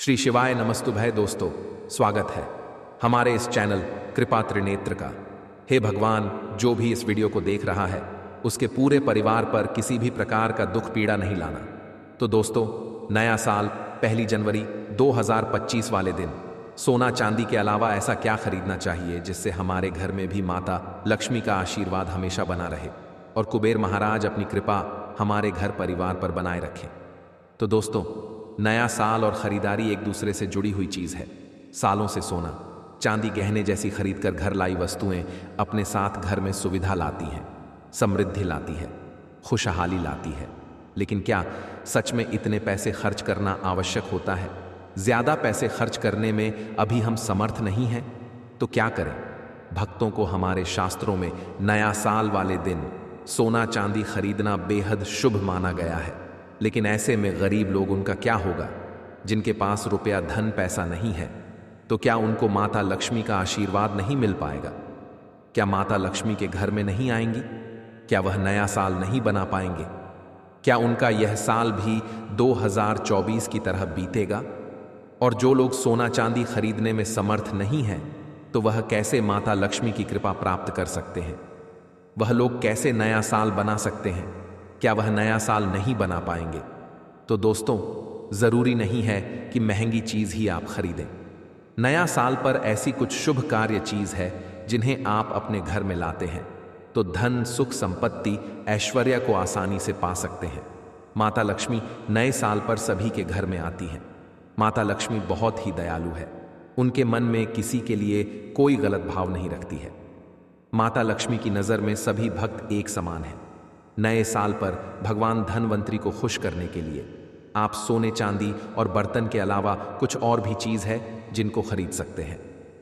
श्री शिवाय नमस्तुभय दोस्तों, स्वागत है हमारे इस चैनल कृपा त्रिनेत्र का। हे भगवान, जो भी इस वीडियो को देख रहा है उसके पूरे परिवार पर किसी भी प्रकार का दुख पीड़ा नहीं लाना। तो दोस्तों, नया साल 1 जनवरी 2025 वाले दिन सोना चांदी के अलावा ऐसा क्या खरीदना चाहिए जिससे हमारे घर में भी माता लक्ष्मी का आशीर्वाद हमेशा बना रहे और कुबेर महाराज अपनी कृपा हमारे घर परिवार पर बनाए रखें। तो दोस्तों, नया साल और खरीदारी एक दूसरे से जुड़ी हुई चीज है। सालों से सोना चांदी गहने जैसी खरीदकर घर लाई वस्तुएं अपने साथ घर में सुविधा लाती हैं, समृद्धि लाती है, खुशहाली लाती है। लेकिन क्या सच में इतने पैसे खर्च करना आवश्यक होता है? ज्यादा पैसे खर्च करने में अभी हम समर्थ नहीं हैं तो क्या करें? भक्तों को हमारे शास्त्रों में नया साल वाले दिन सोना चांदी खरीदना बेहद शुभ माना गया है। लेकिन ऐसे में गरीब लोग, उनका क्या होगा? जिनके पास रुपया धन पैसा नहीं है, तो क्या उनको माता लक्ष्मी का आशीर्वाद नहीं मिल पाएगा? क्या माता लक्ष्मी के घर में नहीं आएंगी? क्या वह नया साल नहीं बना पाएंगे? क्या उनका यह साल भी 2024 की तरह बीतेगा? और जो लोग सोना चांदी खरीदने में समर्थ नहीं हैं, तो वह कैसे माता लक्ष्मी की कृपा प्राप्त कर सकते हैं? वह लोग कैसे नया साल बना सकते हैं? क्या वह नया साल नहीं बना पाएंगे? तो दोस्तों, जरूरी नहीं है कि महंगी चीज ही आप खरीदें। नया साल पर ऐसी कुछ शुभ कार्य चीज है जिन्हें आप अपने घर में लाते हैं तो धन, सुख, संपत्ति, ऐश्वर्य को आसानी से पा सकते हैं। माता लक्ष्मी नए साल पर सभी के घर में आती हैं। माता लक्ष्मी बहुत ही दयालु है। उनके मन में किसी के लिए कोई गलत भाव नहीं रखती है। माता लक्ष्मी की नजर में सभी भक्त एक समान हैं। नए साल पर भगवान धनवंतरी को खुश करने के लिए आप सोने चांदी और बर्तन के अलावा कुछ और भी चीज है जिनको खरीद सकते हैं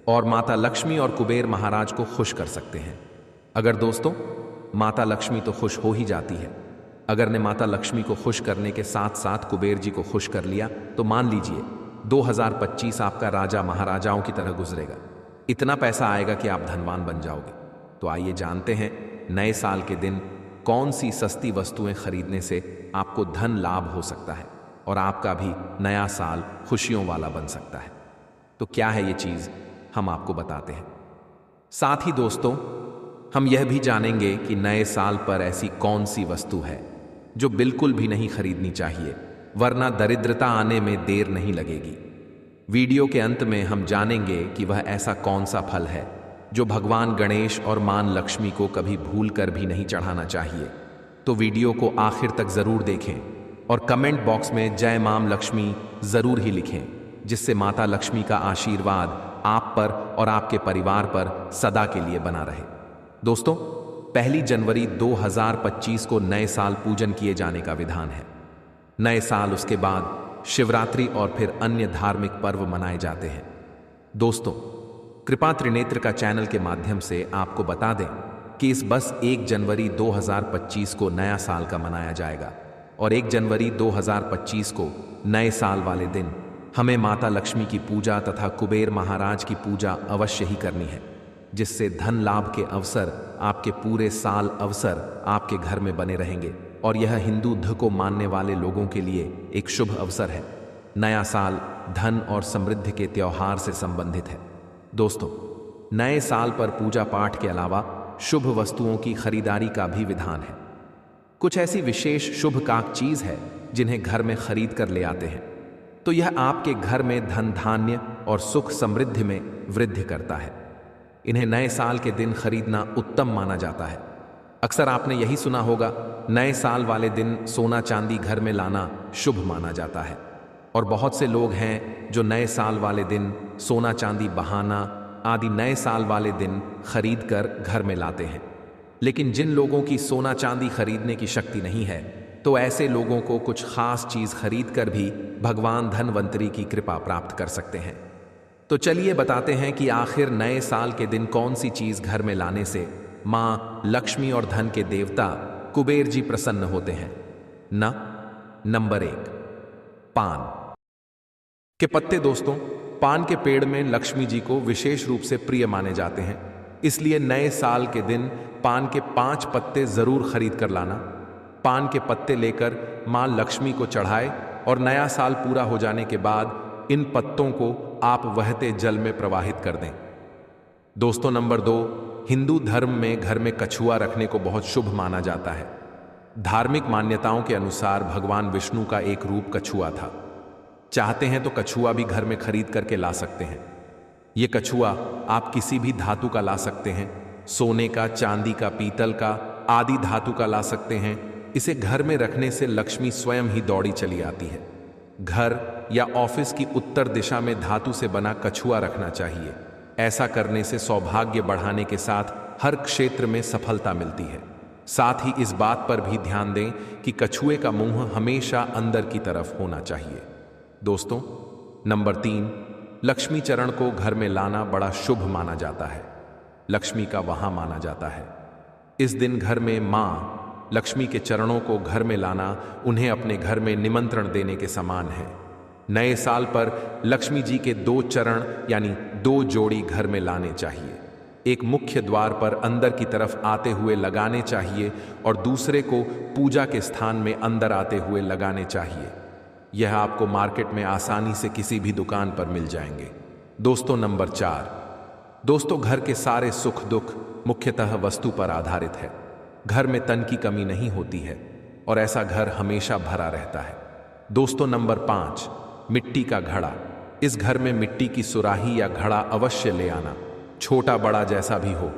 और माता लक्ष्मी और कुबेर महाराज को खुश कर सकते हैं। अगर दोस्तों, माता लक्ष्मी तो खुश हो ही जाती है, अगर ने माता लक्ष्मी को खुश करने के साथ साथ कुबेर जी को खुश कर लिया तो मान लीजिए 2025 आपका राजा महाराजाओं की तरह गुजरेगा। इतना पैसा आएगा कि आप धनवान बन जाओगे। तो आइए जानते हैं नए साल के दिन कौन सी सस्ती वस्तुएं खरीदने से आपको धन लाभ हो सकता है और आपका भी नया साल खुशियों वाला बन सकता है। तो क्या है ये चीज, हम आपको बताते हैं। साथ ही दोस्तों, हम यह भी जानेंगे कि नए साल पर ऐसी कौन सी वस्तु है जो बिल्कुल भी नहीं खरीदनी चाहिए, वरना दरिद्रता आने में देर नहीं लगेगी। वीडियो के अंत में हम जानेंगे कि वह ऐसा कौन सा फल है जो भगवान गणेश और मां लक्ष्मी को कभी भूल कर भी नहीं चढ़ाना चाहिए। तो वीडियो को आखिर तक जरूर देखें और कमेंट बॉक्स में जय मां लक्ष्मी जरूर ही लिखें, जिससे माता लक्ष्मी का आशीर्वाद आप पर और आपके परिवार पर सदा के लिए बना रहे। दोस्तों, 1 जनवरी 2025 को नए साल पूजन किए जाने का विधान है। नए साल, उसके बाद शिवरात्रि और फिर अन्य धार्मिक पर्व मनाए जाते हैं। दोस्तों, कृपा त्रिनेत्र का चैनल के माध्यम से आपको बता दें कि इस बस 1 जनवरी 2025 को नया साल का मनाया जाएगा और 1 जनवरी 2025 को नए साल वाले दिन हमें माता लक्ष्मी की पूजा तथा कुबेर महाराज की पूजा अवश्य ही करनी है, जिससे धन लाभ के अवसर, आपके पूरे साल अवसर आपके घर में बने रहेंगे और यह हिंदू धर्म को मानने वाले लोगों के लिए एक शुभ अवसर है। नया साल धन और समृद्धि के त्योहार से संबंधित है। दोस्तों, नए साल पर पूजा पाठ के अलावा शुभ वस्तुओं की खरीदारी का भी विधान है। कुछ ऐसी विशेष शुभ काक चीज है जिन्हें घर में खरीद कर ले आते हैं तो यह आपके घर में धन, धान्य और सुख समृद्धि में वृद्धि करता है। इन्हें नए साल के दिन खरीदना उत्तम माना जाता है। अक्सर आपने यही सुना होगा, नए साल वाले दिन सोना चांदी घर में लाना शुभ माना जाता है और बहुत से लोग हैं जो नए साल वाले दिन सोना चांदी, बहाना आदि नए साल वाले दिन खरीद कर घर में लाते हैं। लेकिन जिन लोगों की सोना चांदी खरीदने की शक्ति नहीं है, तो ऐसे लोगों को कुछ खास चीज खरीद कर भी भगवान धनवंतरी की कृपा प्राप्त कर सकते हैं। तो चलिए बताते हैं कि आखिर नए साल के दिन कौन सी चीज घर में लाने से मां लक्ष्मी और धन के देवता कुबेर जी प्रसन्न होते हैं। नंबर 1, पान के पत्ते। दोस्तों, पान के पेड़ में लक्ष्मी जी को विशेष रूप से प्रिय माने जाते हैं, इसलिए नए साल के दिन पान के 5 पत्ते जरूर खरीद कर लाना। पान के पत्ते लेकर मां लक्ष्मी को चढ़ाए और नया साल पूरा हो जाने के बाद इन पत्तों को आप बहते जल में प्रवाहित कर दें। दोस्तों नंबर 2, हिंदू धर्म में घर में कछुआ रखने को बहुत शुभ माना जाता है। धार्मिक मान्यताओं के अनुसार भगवान विष्णु का एक रूप कछुआ था। चाहते हैं तो कछुआ भी घर में खरीद करके ला सकते हैं। ये कछुआ आप किसी भी धातु का ला सकते हैं, सोने का, चांदी का, पीतल का आदि धातु का ला सकते हैं। इसे घर में रखने से लक्ष्मी स्वयं ही दौड़ी चली आती है। घर या ऑफिस की उत्तर दिशा में धातु से बना कछुआ रखना चाहिए। ऐसा करने से सौभाग्य बढ़ाने के साथ हर क्षेत्र में सफलता मिलती है। साथ ही इस बात पर भी ध्यान दें कि कछुए का मुंह हमेशा अंदर की तरफ होना चाहिए। दोस्तों नंबर 3, लक्ष्मी चरण को घर में लाना बड़ा शुभ माना जाता है। लक्ष्मी का वहां माना जाता है। इस दिन घर में मां लक्ष्मी के चरणों को घर में लाना उन्हें अपने घर में निमंत्रण देने के समान है। नए साल पर लक्ष्मी जी के 2 चरण यानी 2 जोड़ी घर में लाने चाहिए। एक मुख्य द्वार पर अंदर की तरफ आते हुए लगाने चाहिए और दूसरे को पूजा के स्थान में अंदर आते हुए लगाने चाहिए। यह आपको मार्केट में आसानी से किसी भी दुकान पर मिल जाएंगे। दोस्तों नंबर 4, दोस्तों घर के सारे सुख दुख मुख्यतः वस्तु पर आधारित है। घर में तन की कमी नहीं होती है और ऐसा घर हमेशा भरा रहता है। दोस्तों नंबर 5, मिट्टी का घड़ा। इस घर में मिट्टी की सुराही या घड़ा अवश्य ले आना, छोटा बड़ा जैसा भी हो।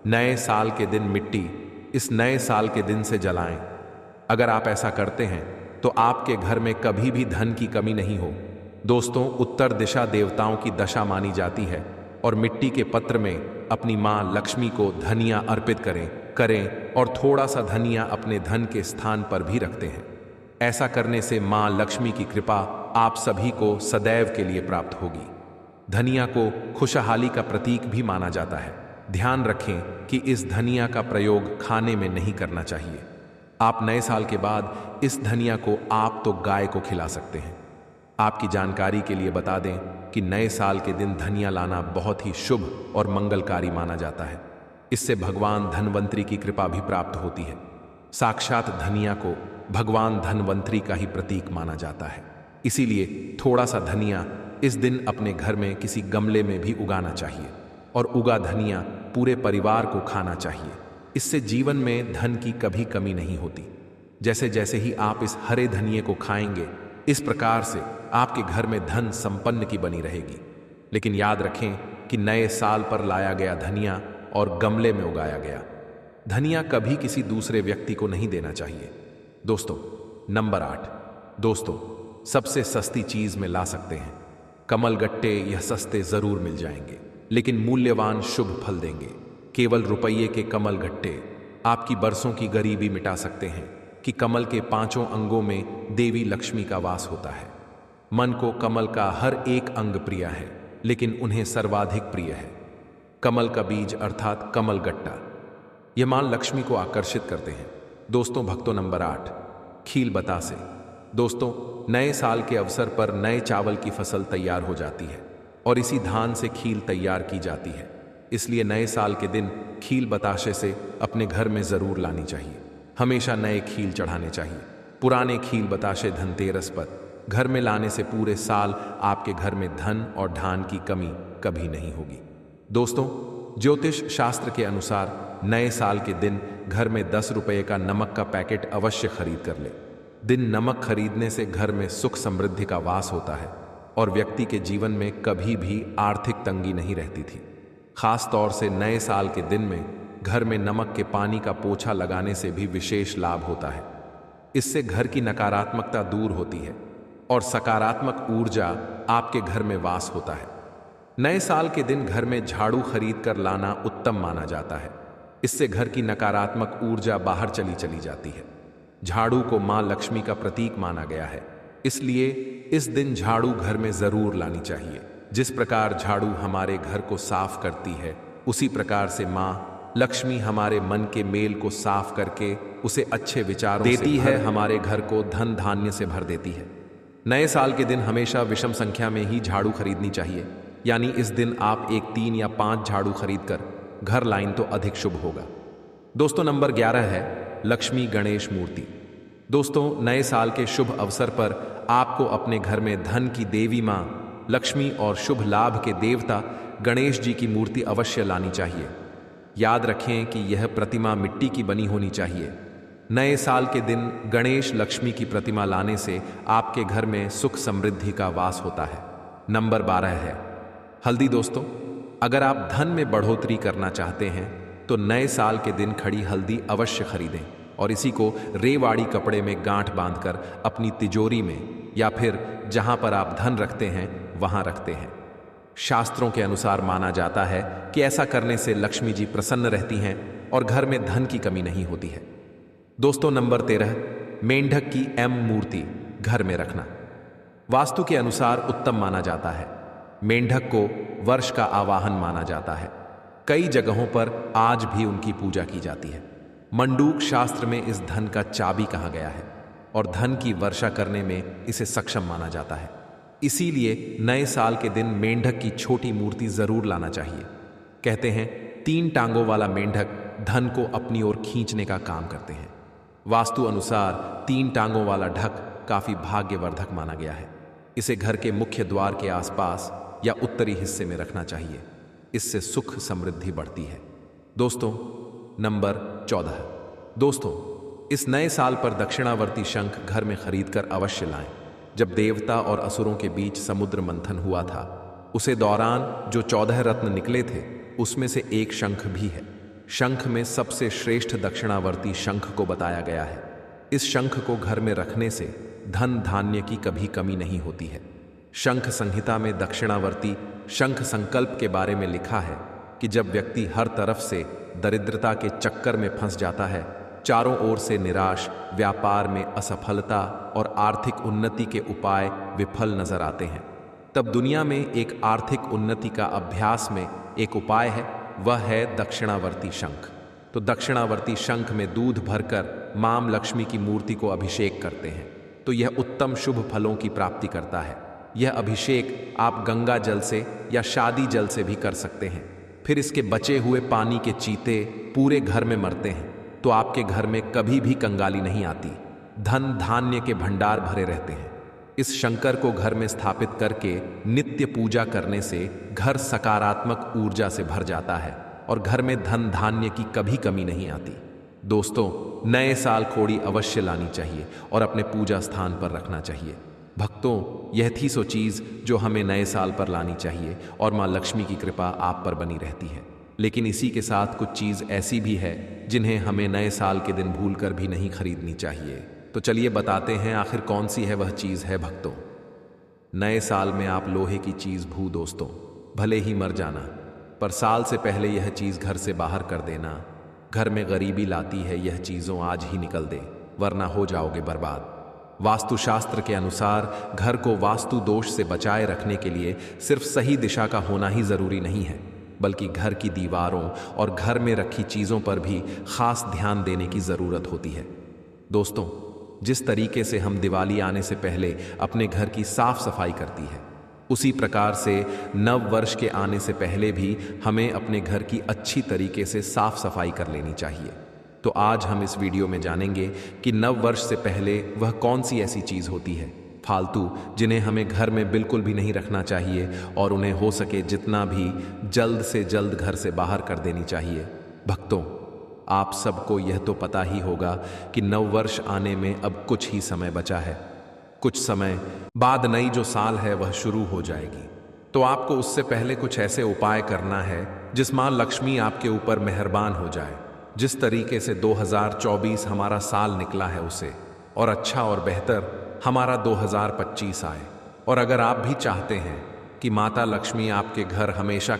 नए साल के दिन मिट्टी इस नए साल के दिन से जलाएं। अगर आप ऐसा करते हैं तो आपके घर में कभी भी धन की कमी नहीं हो। दोस्तों उत्तर दिशा देवताओं की दशा मानी जाती है और मिट्टी के पत्र में अपनी मां लक्ष्मी को धनिया अर्पित करें और थोड़ा सा धनिया अपने धन के स्थान पर भी रखते हैं। ऐसा करने से मां लक्ष्मी की कृपा आप सभी को सदैव के लिए प्राप्त होगी। धनिया को खुशहाली का प्रतीक भी माना जाता है। ध्यान रखें कि इस धनिया का प्रयोग खाने में नहीं करना चाहिए। आप नए साल के बाद इस धनिया को आप तो गाय को खिला सकते हैं। आपकी जानकारी के लिए बता दें कि नए साल के दिन धनिया लाना बहुत ही शुभ और मंगलकारी माना जाता है। इससे भगवान धनवंतरी की कृपा भी प्राप्त होती है। साक्षात धनिया को भगवान धनवंतरी का ही प्रतीक माना जाता है। इसीलिए थोड़ा सा धनिया इस दिन अपने घर में किसी गमले में भी उगाना चाहिए और उगा धनिया पूरे परिवार को खाना चाहिए। इससे जीवन में धन की कभी कमी नहीं होती। जैसे जैसे ही आप इस हरे धनिये को खाएंगे, इस प्रकार से आपके घर में धन संपन्न की बनी रहेगी। लेकिन याद रखें कि नए साल पर लाया गया धनिया और गमले में उगाया गया धनिया कभी किसी दूसरे व्यक्ति को नहीं देना चाहिए। दोस्तों नंबर 8, दोस्तों सबसे सस्ती चीज में ला सकते हैं। कमल गट्टे यह सस्ते जरूर मिल जाएंगे लेकिन मूल्यवान शुभ फल देंगे। केवल रुपये के कमल गट्टे आपकी बरसों की गरीबी मिटा सकते हैं कि कमल के 5 अंगों में देवी लक्ष्मी का वास होता है। मन को कमल का हर एक अंग प्रिय है लेकिन उन्हें सर्वाधिक प्रिय है कमल का बीज अर्थात कमल गट्टा। यह मां लक्ष्मी को आकर्षित करते हैं। दोस्तों भक्तों नंबर 8, खील बतासे। दोस्तों नए साल के अवसर पर नए चावल की फसल तैयार हो जाती है और इसी धान से खील तैयार की जाती है। इसलिए नए साल के दिन खील बताशे से अपने घर में जरूर लानी चाहिए। हमेशा नए खील चढ़ाने चाहिए। पुराने खील बताशे धनतेरस पर घर में लाने से पूरे साल आपके घर में धन और धान की कमी कभी नहीं होगी। दोस्तों ज्योतिष शास्त्र के अनुसार नए साल के दिन घर में 10 रुपये का नमक का पैकेट अवश्य खरीद कर ले। दिन नमक खरीदने से घर में सुख समृद्धि का वास होता है और व्यक्ति के जीवन में कभी भी आर्थिक तंगी नहीं रहती थी। खास तौर से नए साल के दिन में घर में नमक के पानी का पोछा लगाने से भी विशेष लाभ होता है। इससे घर की नकारात्मकता दूर होती है और सकारात्मक ऊर्जा आपके घर में वास होता है। नए साल के दिन घर में झाड़ू खरीद कर लाना उत्तम माना जाता है। इससे घर की नकारात्मक ऊर्जा बाहर चली जाती है। झाड़ू को मां लक्ष्मी का प्रतीक माना गया है, इसलिए इस दिन झाड़ू घर में जरूर लानी चाहिए। जिस प्रकार झाड़ू हमारे घर को साफ करती है, उसी प्रकार से मां लक्ष्मी हमारे मन के मेल को साफ करके उसे अच्छे विचारों देती है, हमारे घर को धन धान्य से भर देती है। नए साल के दिन हमेशा विषम संख्या में ही झाड़ू खरीदनी चाहिए, यानी इस दिन आप 1, 3 या 5 झाड़ू खरीदकर घर लाइन तो अधिक शुभ होगा। दोस्तों नंबर 11 है लक्ष्मी गणेश मूर्ति। दोस्तों नए साल के शुभ अवसर पर आपको अपने घर में धन की देवी मां लक्ष्मी और शुभ लाभ के देवता गणेश जी की मूर्ति अवश्य लानी चाहिए। याद रखें कि यह प्रतिमा मिट्टी की बनी होनी चाहिए। नए साल के दिन गणेश लक्ष्मी की प्रतिमा लाने से आपके घर में सुख समृद्धि का वास होता है। नंबर 12 है हल्दी। दोस्तों, अगर आप धन में बढ़ोतरी करना चाहते हैं तो नए साल के दिन खड़ी हल्दी अवश्य खरीदें और इसी को रेवाड़ी कपड़े में गांठ बांधकर अपनी तिजोरी में या फिर जहां पर आप धन रखते हैं वहां रखते हैं। शास्त्रों के अनुसार माना जाता है कि ऐसा करने से लक्ष्मी जी प्रसन्न रहती हैं और घर में धन की कमी नहीं होती है। दोस्तों, नंबर 13 मेंढक की मूर्ति घर में रखना वास्तु के अनुसार उत्तम माना जाता है। मेंढक को वर्ष का आवाहन माना जाता है। कई जगहों पर आज भी उनकी पूजा की जाती है। मंडूक शास्त्र में इस धन का चाबी कहा गया है और धन की वर्षा करने में इसे सक्षम माना जाता है। इसीलिए नए साल के दिन मेंढक की छोटी मूर्ति जरूर लाना चाहिए। कहते हैं 3 टांगों वाला मेंढक धन को अपनी ओर खींचने का काम करते हैं। वास्तु अनुसार 3 टांगों वाला ढक काफी भाग्यवर्धक माना गया है। इसे घर के मुख्य द्वार के आसपास या उत्तरी हिस्से में रखना चाहिए। इससे सुख समृद्धि बढ़ती है। दोस्तों, नंबर 14। दोस्तों, इस नए साल पर दक्षिणावर्ती शंख घर में खरीदकर अवश्य लाएं। जब देवता और असुरों के बीच समुद्र मंथन हुआ था, उसे दौरान जो 14 रत्न निकले थे उसमें से एक शंख भी है। शंख में सबसे श्रेष्ठ दक्षिणावर्ती शंख को बताया गया है। इस शंख को घर में रखने से धन धान्य की कभी कमी नहीं होती है। शंख संहिता में दक्षिणावर्ती शंख संकल्प के बारे में लिखा है कि जब व्यक्ति हर तरफ से दरिद्रता के चक्कर में फंस जाता है, चारों ओर से निराश, व्यापार में असफलता और आर्थिक उन्नति के उपाय विफल नजर आते हैं, तब दुनिया में एक आर्थिक उन्नति का अभ्यास में एक उपाय है, वह है दक्षिणावर्ती शंख। तो दक्षिणावर्ती शंख में दूध भरकर मां लक्ष्मी की मूर्ति को अभिषेक करते हैं तो यह उत्तम शुभ फलों की प्राप्ति करता है। यह अभिषेक आप गंगा जल से या शादी जल से भी कर सकते हैं। फिर इसके बचे हुए पानी के चीते पूरे घर में मरते हैं तो आपके घर में कभी भी कंगाली नहीं आती, धन धान्य के भंडार भरे रहते हैं। इस शंकर को घर में स्थापित करके नित्य पूजा करने से घर सकारात्मक ऊर्जा से भर जाता है और घर में धन धान्य की कभी कमी नहीं आती। दोस्तों, नए साल खोड़ी अवश्य लानी चाहिए और अपने पूजा स्थान पर रखना चाहिए। भक्तों, यह थी सो चीज जो हमें नए साल पर लानी चाहिए और मां लक्ष्मी की कृपा आप पर बनी रहती है। लेकिन इसी के साथ कुछ चीज ऐसी भी है जिन्हें हमें नए साल के दिन भूलकर भी नहीं खरीदनी चाहिए। तो चलिए बताते हैं आखिर कौन सी है वह चीज है। भक्तों, नए साल में आप लोहे की चीज भू दोस्तों, भले ही मर जाना, पर साल से पहले यह चीज घर से बाहर कर देना। घर में गरीबी लाती है यह चीजों, आज ही निकल दे वरना हो जाओगे बर्बाद। वास्तुशास्त्र के अनुसार घर को वास्तु दोष से बचाए रखने के लिए सिर्फ सही दिशा का होना ही जरूरी नहीं है, बल्कि घर की दीवारों और घर में रखी चीजों पर भी खास ध्यान देने की जरूरत होती है। दोस्तों, जिस तरीके से हम दिवाली आने से पहले अपने घर की साफ सफाई करती है, उसी प्रकार से नव वर्ष के आने से पहले भी हमें अपने घर की अच्छी तरीके से साफ सफाई कर लेनी चाहिए। तो आज हम इस वीडियो में जानेंगे कि नव वर्ष से पहले वह कौन सी ऐसी चीज होती है फालतू जिन्हें हमें घर में बिल्कुल भी नहीं रखना चाहिए और उन्हें हो सके जितना भी जल्द से जल्द घर से बाहर कर देनी चाहिए। भक्तों, आप सबको यह तो पता ही होगा कि नव वर्ष आने में अब कुछ ही समय बचा है। कुछ समय बाद नई जो साल है वह शुरू हो जाएगी, तो आपको उससे पहले कुछ ऐसे उपाय करना है जिस मां लक्ष्मी आपके ऊपर मेहरबान हो जाए। जिस तरीके से 2024 हमारा साल निकला है उसे और अच्छा और बेहतर हमारा 2025 आए। और अगर आप भी चाहते हैं कि माता लक्ष्मी आपके घर हमेशा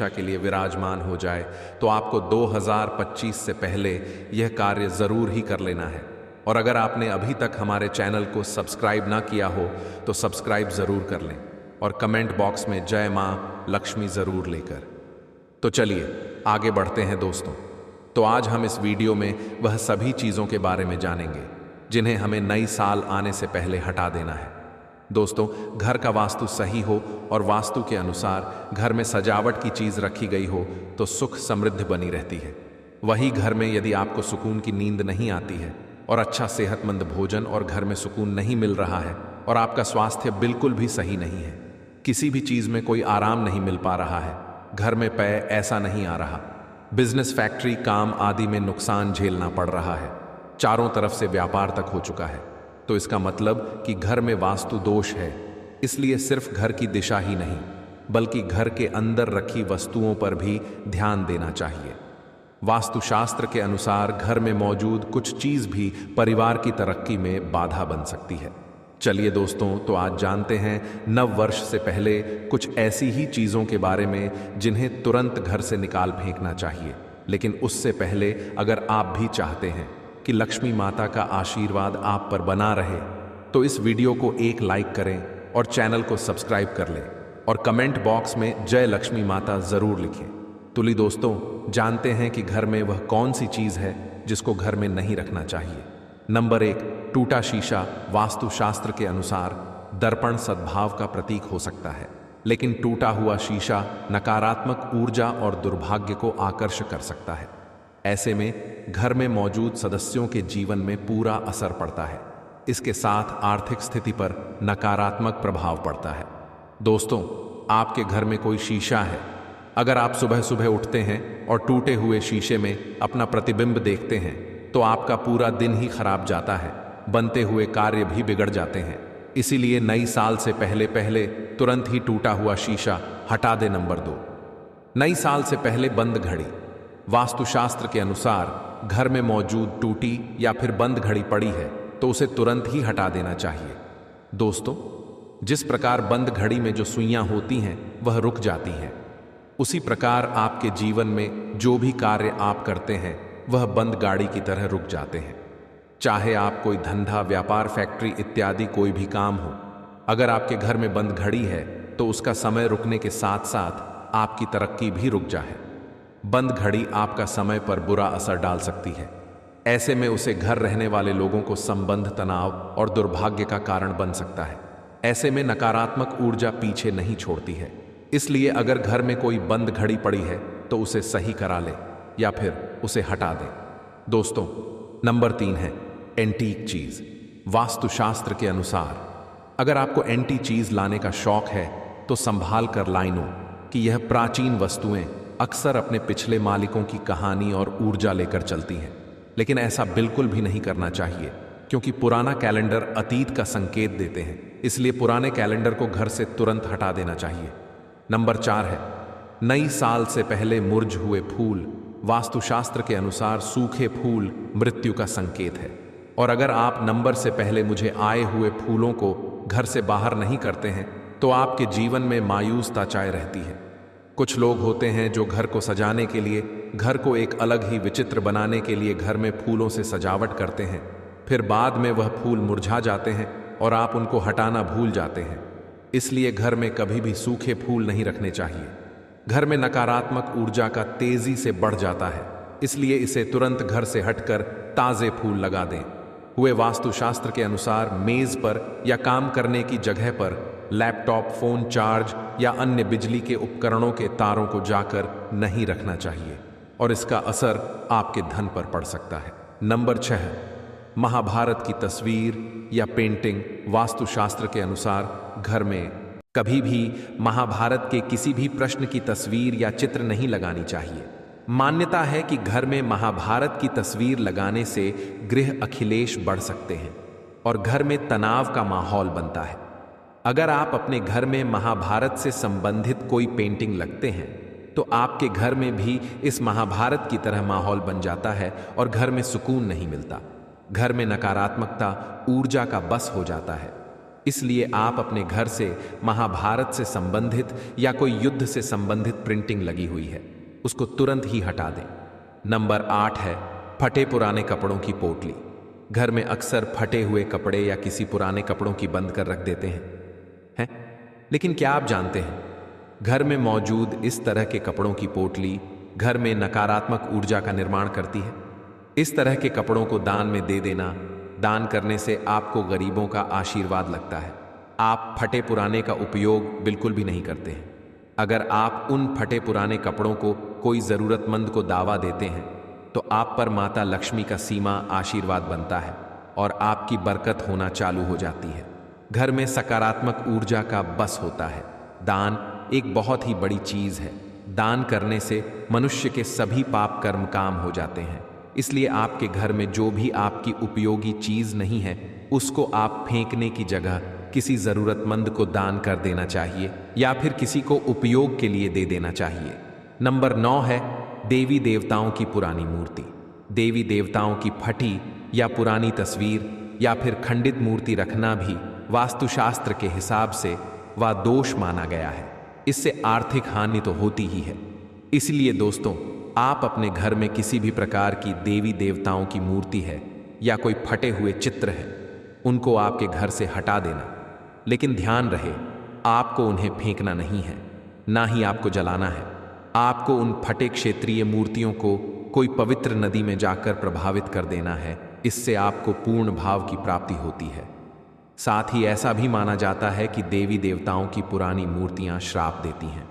के लिए विराजमान हो जाए, तो आपको 2025 से पहले यह कार्य जरूर ही कर लेना है। और अगर आपने अभी तक हमारे चैनल को सब्सक्राइब ना किया हो तो सब्सक्राइब जरूर कर लें और कमेंट बॉक्स में जय मां लक्ष्मी जरूर लेकर। तो चलिए आगे बढ़ते हैं दोस्तों। तो आज हम इस वीडियो में वह सभी चीज़ों के बारे में जानेंगे जिन्हें हमें नई साल आने से पहले हटा देना है। दोस्तों, घर का वास्तु सही हो और वास्तु के अनुसार घर में सजावट की चीज़ रखी गई हो तो सुख समृद्धि बनी रहती है। वही घर में यदि आपको सुकून की नींद नहीं आती है और अच्छा सेहतमंद भोजन और घर में सुकून नहीं मिल रहा है और आपका स्वास्थ्य बिल्कुल भी सही नहीं है, किसी भी चीज में कोई आराम नहीं मिल पा रहा है, घर में पे ऐसा नहीं आ रहा, बिजनेस, फैक्ट्री, काम आदि में नुकसान झेलना पड़ रहा है, चारों तरफ से व्यापार तक हो चुका है, तो इसका मतलब कि घर में वास्तु दोष है। इसलिए सिर्फ घर की दिशा ही नहीं बल्कि घर के अंदर रखी वस्तुओं पर भी ध्यान देना चाहिए। वास्तुशास्त्र के अनुसार घर में मौजूद कुछ चीज भी परिवार की तरक्की में बाधा बन सकती है। चलिए दोस्तों, तो आज जानते हैं नव वर्ष से पहले कुछ ऐसी ही चीजों के बारे में जिन्हें तुरंत घर से निकाल फेंकना चाहिए। लेकिन उससे पहले अगर आप भी चाहते हैं कि लक्ष्मी माता का आशीर्वाद आप पर बना रहे, तो इस वीडियो को एक लाइक करें और चैनल को सब्सक्राइब कर लें और कमेंट बॉक्स में जय लक्ष्मी माता जरूर लिखें। तो ली दोस्तों, जानते हैं कि घर में वह कौन सी चीज है जिसको घर में नहीं रखना चाहिए। नंबर 1, टूटा शीशा। वास्तुशास्त्र के अनुसार दर्पण सद्भाव का प्रतीक हो सकता है, लेकिन टूटा हुआ शीशा नकारात्मक ऊर्जा और दुर्भाग्य को आकर्षित कर सकता है। ऐसे में घर में मौजूद सदस्यों के जीवन में पूरा असर पड़ता है। इसके साथ आर्थिक स्थिति पर नकारात्मक प्रभाव पड़ता है। दोस्तों, आपके घर में कोई शीशा है, अगर आप सुबह सुबह उठते हैं और टूटे हुए शीशे में अपना प्रतिबिंब देखते हैं तो आपका पूरा दिन ही खराब जाता है, बनते हुए कार्य भी बिगड़ जाते हैं। इसीलिए नई साल से पहले पहले तुरंत ही टूटा हुआ शीशा हटा दे। नंबर 2, नई साल से पहले बंद घड़ी। वास्तुशास्त्र के अनुसार घर में मौजूद टूटी या फिर बंद घड़ी पड़ी है तो उसे तुरंत ही हटा देना चाहिए। दोस्तों, जिस प्रकार बंद घड़ी में जो सुइयां होती हैं वह रुक जाती हैं, उसी प्रकार आपके जीवन में जो भी कार्य आप करते हैं वह बंद गाड़ी की तरह रुक जाते हैं। चाहे आप कोई धंधा, व्यापार, फैक्ट्री इत्यादि कोई भी काम हो, अगर आपके घर में बंद घड़ी है तो उसका समय रुकने के साथ साथ आपकी तरक्की भी रुक जाए। बंद घड़ी आपका समय पर बुरा असर डाल सकती है। ऐसे में उसे घर रहने वाले लोगों को संबंध, तनाव और दुर्भाग्य का कारण बन सकता है। ऐसे में नकारात्मक ऊर्जा पीछे नहीं छोड़ती है। इसलिए अगर घर में कोई बंद घड़ी पड़ी है तो उसे सही करा ले या फिर उसे हटा दें। दोस्तों, नंबर 3 है एंटीक चीज। वास्तुशास्त्र के अनुसार अगर आपको एंटी चीज लाने का शौक है तो संभाल कर लाइनों कि यह प्राचीन वस्तुएं अक्सर अपने पिछले मालिकों की कहानी और ऊर्जा लेकर चलती हैं। लेकिन ऐसा बिल्कुल भी नहीं करना चाहिए, क्योंकि पुराना कैलेंडर अतीत का संकेत देते हैं। इसलिए पुराने कैलेंडर को घर से तुरंत हटा देना चाहिए। नंबर 4 है नई साल से पहले मुरझ हुए फूल। वास्तुशास्त्र के अनुसार सूखे फूल मृत्यु का संकेत है, और अगर आप नंबर से पहले मुझे आए हुए फूलों को घर से बाहर नहीं करते हैं तो आपके जीवन में मायूसता छाए रहती है। कुछ लोग होते हैं जो घर को सजाने के लिए, घर को एक अलग ही विचित्र बनाने के लिए घर में फूलों से सजावट करते हैं, फिर बाद में वह फूल मुरझा जाते हैं और आप उनको हटाना भूल जाते हैं। इसलिए घर में कभी भी सूखे फूल नहीं रखने चाहिए। घर में नकारात्मक ऊर्जा का तेजी से बढ़ जाता है, इसलिए इसे तुरंत घर से हटकर ताजे फूल लगा दें। हुए वास्तुशास्त्र के अनुसार मेज पर या काम करने की जगह पर लैपटॉप, फोन चार्ज या अन्य बिजली के उपकरणों के तारों को जाकर नहीं रखना चाहिए, और इसका असर आपके धन पर पड़ सकता है। नंबर 6, महाभारत की तस्वीर या पेंटिंग। वास्तुशास्त्र के अनुसार घर में कभी भी महाभारत के किसी भी प्रश्न की तस्वीर या चित्र नहीं लगानी चाहिए। मान्यता है कि घर में महाभारत की तस्वीर लगाने से गृह अखिलेश बढ़ सकते हैं और घर में तनाव का माहौल बनता है। अगर आप अपने घर में महाभारत से संबंधित कोई पेंटिंग लगते हैं तो आपके घर में भी इस महाभारत की तरह माहौल बन जाता है और घर में सुकून नहीं मिलता। घर में नकारात्मकता, ऊर्जा का बस हो जाता है। इसलिए आप अपने घर से महाभारत से संबंधित या कोई युद्ध से संबंधित प्रिंटिंग लगी हुई है, उसको तुरंत ही हटा दें। नंबर 8 है फटे पुराने कपड़ों की पोटली। घर में अक्सर फटे हुए कपड़े या किसी पुराने कपड़ों की बंद कर रख देते हैं। लेकिन क्या आप जानते हैं, घर में मौजूद इस तरह के कपड़ों की पोटली घर में नकारात्मक ऊर्जा का निर्माण करती है। इस तरह के कपड़ों को दान में दे देना, दान करने से आपको गरीबों का आशीर्वाद लगता है। आप फटे पुराने का उपयोग बिल्कुल भी नहीं करते हैं। अगर आप उन फटे पुराने कपड़ों को कोई ज़रूरतमंद को दावा देते हैं तो आप पर माता लक्ष्मी का सीमा आशीर्वाद बनता है और आपकी बरकत होना चालू हो जाती है। घर में सकारात्मक ऊर्जा का बस होता है। दान एक बहुत ही बड़ी चीज है। दान करने से मनुष्य के सभी पाप कर्म काम हो जाते हैं। इसलिए आपके घर में जो भी आपकी उपयोगी चीज नहीं है, उसको आप फेंकने की जगह किसी जरूरतमंद को दान कर देना चाहिए या फिर किसी को उपयोग के लिए दे देना चाहिए। नंबर 9 है देवी देवताओं की पुरानी मूर्ति। देवी देवताओं की फटी या पुरानी तस्वीर या फिर खंडित मूर्ति रखना भी वास्तुशास्त्र के हिसाब से वह दोष माना गया है। इससे आर्थिक हानि तो होती ही है। इसलिए दोस्तों, आप अपने घर में किसी भी प्रकार की देवी देवताओं की मूर्ति है या कोई फटे हुए चित्र है, उनको आपके घर से हटा देना। लेकिन ध्यान रहे, आपको उन्हें फेंकना नहीं है, ना ही आपको जलाना है। आपको उन फटे क्षेत्रीय मूर्तियों को कोई पवित्र नदी में जाकर प्रभावित कर देना है। इससे आपको पूर्ण भाव की प्राप्ति होती है। साथ ही ऐसा भी माना जाता है कि देवी देवताओं की पुरानी मूर्तियां श्राप देती हैं।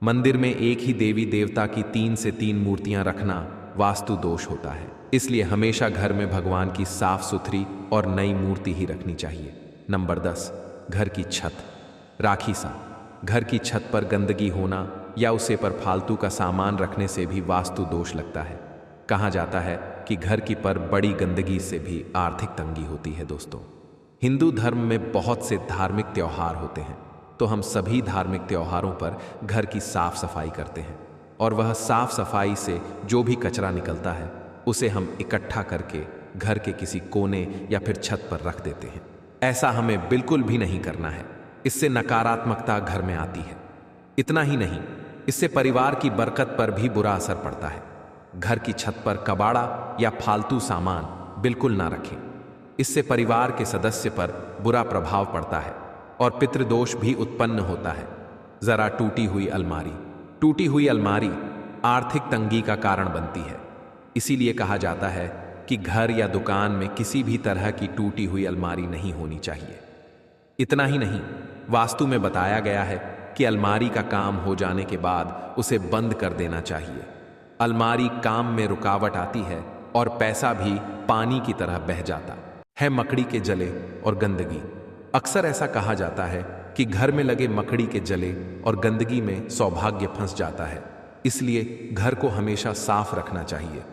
मंदिर में एक ही देवी देवता की 3 से 3 मूर्तियां रखना वास्तु दोष होता है। इसलिए हमेशा घर में भगवान की साफ सुथरी और नई मूर्ति ही रखनी चाहिए। नंबर 10, घर की छत। राखी सा घर की छत पर गंदगी होना या उसे पर फालतू का सामान रखने से भी वास्तु दोष लगता है। कहा जाता है कि घर की पर बड़ी गंदगी से भी आर्थिक तंगी होती है। दोस्तों, हिंदू धर्म में बहुत से धार्मिक त्योहार होते हैं, तो हम सभी धार्मिक त्योहारों पर घर की साफ सफाई करते हैं और वह साफ सफाई से जो भी कचरा निकलता है उसे हम इकट्ठा करके घर के किसी कोने या फिर छत पर रख देते हैं। ऐसा हमें बिल्कुल भी नहीं करना है। इससे नकारात्मकता घर में आती है। इतना ही नहीं, इससे परिवार की बरकत पर भी बुरा असर पड़ता है। घर की छत पर कबाड़ा या फालतू सामान बिल्कुल ना रखें। इससे परिवार के सदस्य पर बुरा प्रभाव पड़ता है और पितृदोष भी उत्पन्न होता है। जरा टूटी हुई अलमारी आर्थिक तंगी का कारण बनती है। इसीलिए कहा जाता है कि घर या दुकान में किसी भी तरह की टूटी हुई अलमारी नहीं होनी चाहिए। इतना ही नहीं, वास्तु में बताया गया है कि अलमारी का काम हो जाने के बाद उसे बंद कर देना चाहिए। अलमारी काम में रुकावट आती है और पैसा भी पानी की तरह बह जाता है। मकड़ी के जले और गंदगी। अक्सर ऐसा कहा जाता है कि घर में लगे मकड़ी के जले और गंदगी में सौभाग्य फंस जाता है। इसलिए घर को हमेशा साफ रखना चाहिए।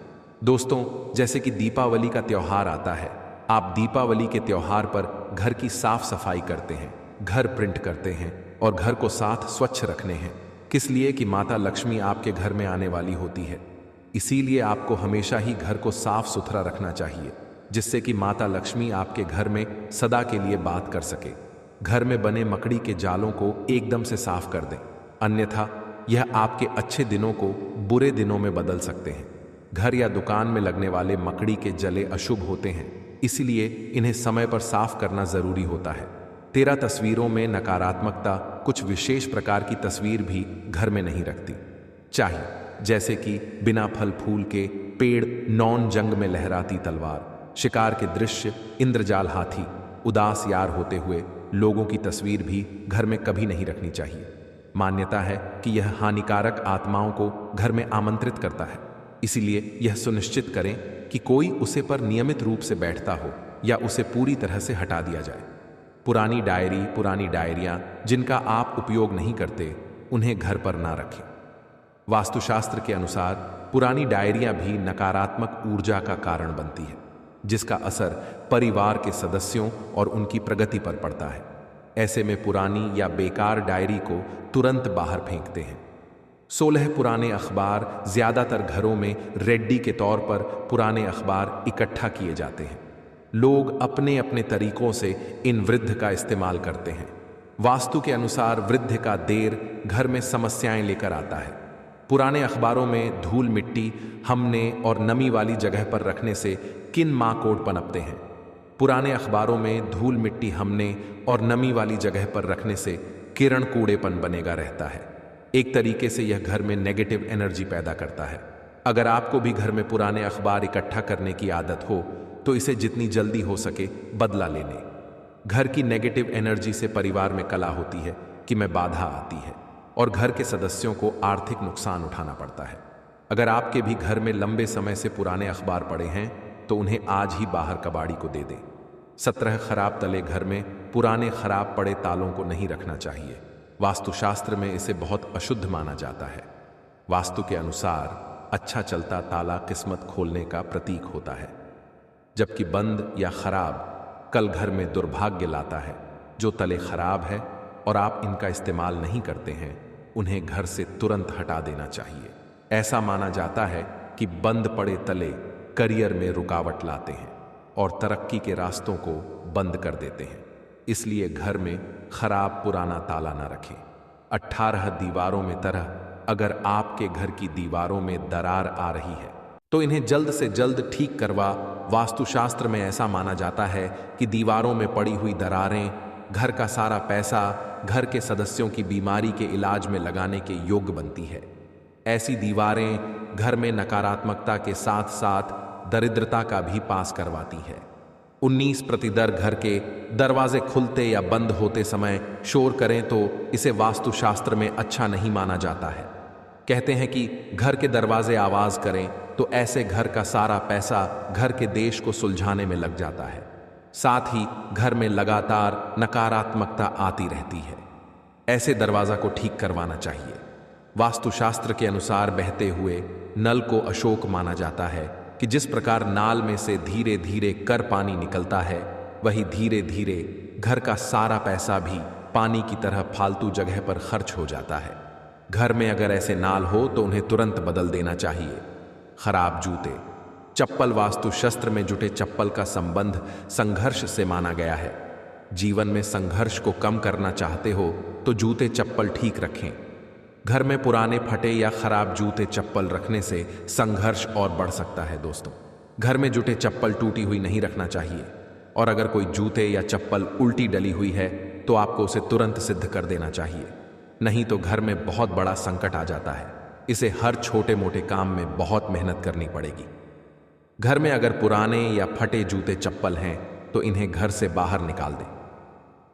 दोस्तों, जैसे कि दीपावली का त्योहार आता है, आप दीपावली के त्योहार पर घर की साफ सफाई करते हैं, घर प्रिंट करते हैं और घर को साथ स्वच्छ रखने हैं। किस लिए? कि माता लक्ष्मी आपके घर में आने वाली होती है। इसीलिए आपको हमेशा ही घर को साफ सुथरा रखना चाहिए, जिससे कि माता लक्ष्मी आपके घर में सदा के लिए बात कर सके। घर में बने मकड़ी के जालों को एकदम से साफ कर दें, अन्यथा यह आपके अच्छे दिनों को बुरे दिनों में बदल सकते हैं। घर या दुकान में लगने वाले मकड़ी के जले अशुभ होते हैं, इसलिए इन्हें समय पर साफ करना जरूरी होता है। 13 तस्वीरों में नकारात्मकता कुछ विशेष प्रकार की तस्वीर भी घर में नहीं रखती चाहिए, जैसे कि बिना फल फूल के पेड़, नौन जंग में लहराती तलवार, शिकार के दृश्य, इंद्रजाल हाथी, उदास यार होते हुए लोगों की तस्वीर भी घर में कभी नहीं रखनी चाहिए। मान्यता है कि यह हानिकारक आत्माओं को घर में आमंत्रित करता है। इसीलिए यह सुनिश्चित करें कि कोई उसे पर नियमित रूप से बैठता हो या उसे पूरी तरह से हटा दिया जाए। पुरानी डायरियां जिनका आप उपयोग नहीं करते, उन्हें घर पर ना रखें। वास्तुशास्त्र के अनुसार पुरानी डायरियां भी नकारात्मक ऊर्जा का कारण बनती है, जिसका असर परिवार के सदस्यों और उनकी प्रगति पर पड़ता है। ऐसे में पुरानी या बेकार डायरी को तुरंत बाहर फेंकते हैं। 16 पुराने अखबार, ज्यादातर घरों में रेड्डी के तौर पर पुराने अखबार इकट्ठा किए जाते हैं। लोग अपने अपने तरीकों से इन वृद्ध का इस्तेमाल करते हैं। वास्तु के अनुसार वृद्ध का देर घर में समस्याएं लेकर आता है। पुराने अखबारों में धूल मिट्टी, हमने और नमी वाली जगह पर रखने से किन माकोड़ पनपते हैं। पुराने अखबारों में धूल मिट्टी, हमने और नमी वाली जगह पर रखने से किरण कूड़ेपन बनेगा रहता है। एक तरीके से यह घर में नेगेटिव एनर्जी पैदा करता है। अगर आपको भी घर में पुराने अखबार इकट्ठा करने की आदत हो तो इसे जितनी जल्दी हो सके बदला ले लें। घर की नेगेटिव एनर्जी से परिवार में कला होती है कि में बाधा आती है और घर के सदस्यों को आर्थिक नुकसान उठाना पड़ता है। अगर आपके भी घर में लंबे समय से पुराने अखबार पड़े हैं तो उन्हें आज ही बाहर कबाड़ी को दे दें। 17 खराब तले घर में पुराने खराब पड़े तालों को नहीं रखना चाहिए। वास्तुशास्त्र में इसे बहुत अशुद्ध माना जाता है। वास्तु के अनुसार अच्छा चलता ताला किस्मत खोलने का प्रतीक होता है, जबकि बंद या खराब कल घर में दुर्भाग्य लाता है। जो तले खराब है और आप इनका इस्तेमाल नहीं करते हैं, उन्हें घर से तुरंत हटा देना चाहिए। ऐसा माना जाता है कि बंद पड़े तले करियर में रुकावट लाते हैं और तरक्की के रास्तों को बंद कर देते हैं। इसलिए घर में खराब पुराना ताला न रखें। 18 दीवारों में तरह अगर आपके घर की दीवारों में दरार आ रही है तो इन्हें जल्द से जल्द ठीक करवा। वास्तुशास्त्र में ऐसा माना जाता है कि दीवारों में पड़ी हुई दरारें घर का सारा पैसा घर के सदस्यों की बीमारी के इलाज में लगाने के योग्य बनती है। ऐसी दीवारें घर में नकारात्मकता के साथ साथ दरिद्रता का भी पास करवाती है। 19 प्रतिदर घर के दरवाजे खुलते या बंद होते समय शोर करें तो इसे वास्तुशास्त्र में अच्छा नहीं माना जाता है। कहते हैं कि घर के दरवाजे आवाज करें तो ऐसे घर का सारा पैसा घर के देश को सुलझाने में लग जाता है। साथ ही घर में लगातार नकारात्मकता आती रहती है। ऐसे दरवाजा को ठीक करवाना चाहिए। वास्तुशास्त्र के अनुसार बहते हुए नल को अशोक माना जाता है कि जिस प्रकार नाल में से धीरे धीरे कर पानी निकलता है, वही धीरे धीरे घर का सारा पैसा भी पानी की तरह फालतू जगह पर खर्च हो जाता है। घर में अगर ऐसे नाल हो तो उन्हें तुरंत बदल देना चाहिए। खराब जूते चप्पल वास्तु शस्त्र में जुटे चप्पल का संबंध संघर्ष से माना गया है। जीवन में संघर्ष को कम करना चाहते हो तो जूते चप्पल ठीक रखें। घर में पुराने फटे या खराब जूते चप्पल रखने से संघर्ष और बढ़ सकता है। दोस्तों, घर में जुटे चप्पल टूटी हुई नहीं रखना चाहिए और अगर कोई जूते या चप्पल उल्टी डली हुई है तो आपको उसे तुरंत सिद्ध कर देना चाहिए, नहीं तो घर में बहुत बड़ा संकट आ जाता है। इसे हर छोटे मोटे काम में बहुत मेहनत करनी पड़ेगी। घर में अगर पुराने या फटे जूते चप्पल हैं तो इन्हें घर से बाहर निकाल दें।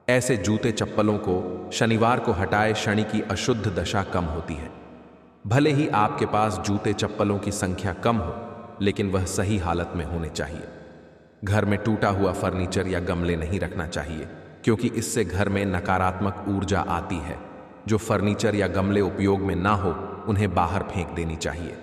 ऐसे जूते चप्पलों को शनिवार को हटाए, शनि की अशुद्ध दशा कम होती है। भले ही आपके पास जूते चप्पलों की संख्या कम हो, लेकिन वह सही हालत में होने चाहिए। घर में टूटा हुआ फर्नीचर या गमले नहीं रखना चाहिए, क्योंकि इससे घर में नकारात्मक ऊर्जा आती है। जो फर्नीचर या गमले उपयोग में ना हो, उन्हें बाहर फेंक देनी चाहिए।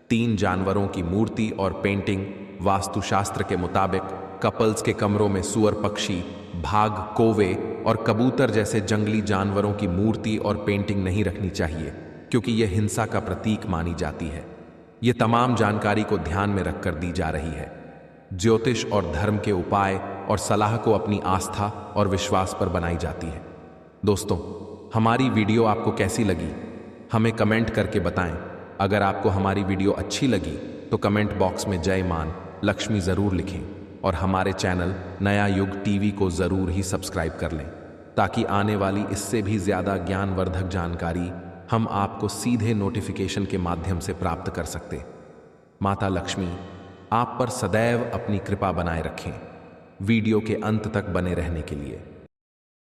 3 जानवरों की मूर्ति और पेंटिंग वास्तुशास्त्र के मुताबिक कपल्स के कमरों में सुअर, पक्षी, भाग, कौवे और कबूतर जैसे जंगली जानवरों की मूर्ति और पेंटिंग नहीं रखनी चाहिए, क्योंकि यह हिंसा का प्रतीक मानी जाती है। ये तमाम जानकारी को ध्यान में रखकर दी जा रही है। ज्योतिष और धर्म के उपाय और सलाह को अपनी आस्था और विश्वास पर बनाई जाती है। दोस्तों, हमारी वीडियो आपको कैसी लगी हमें कमेंट करके बताएं। अगर आपको हमारी वीडियो अच्छी लगी तो कमेंट बॉक्स में जय मान लक्ष्मी ज़रूर लिखें और हमारे चैनल नया युग टीवी को ज़रूर ही सब्सक्राइब कर लें, ताकि आने वाली इससे भी ज़्यादा ज्ञानवर्धक जानकारी हम आपको सीधे नोटिफिकेशन के माध्यम से प्राप्त कर सकते। माता लक्ष्मी आप पर सदैव अपनी कृपा बनाए रखें। वीडियो के अंत तक बने रहने के लिए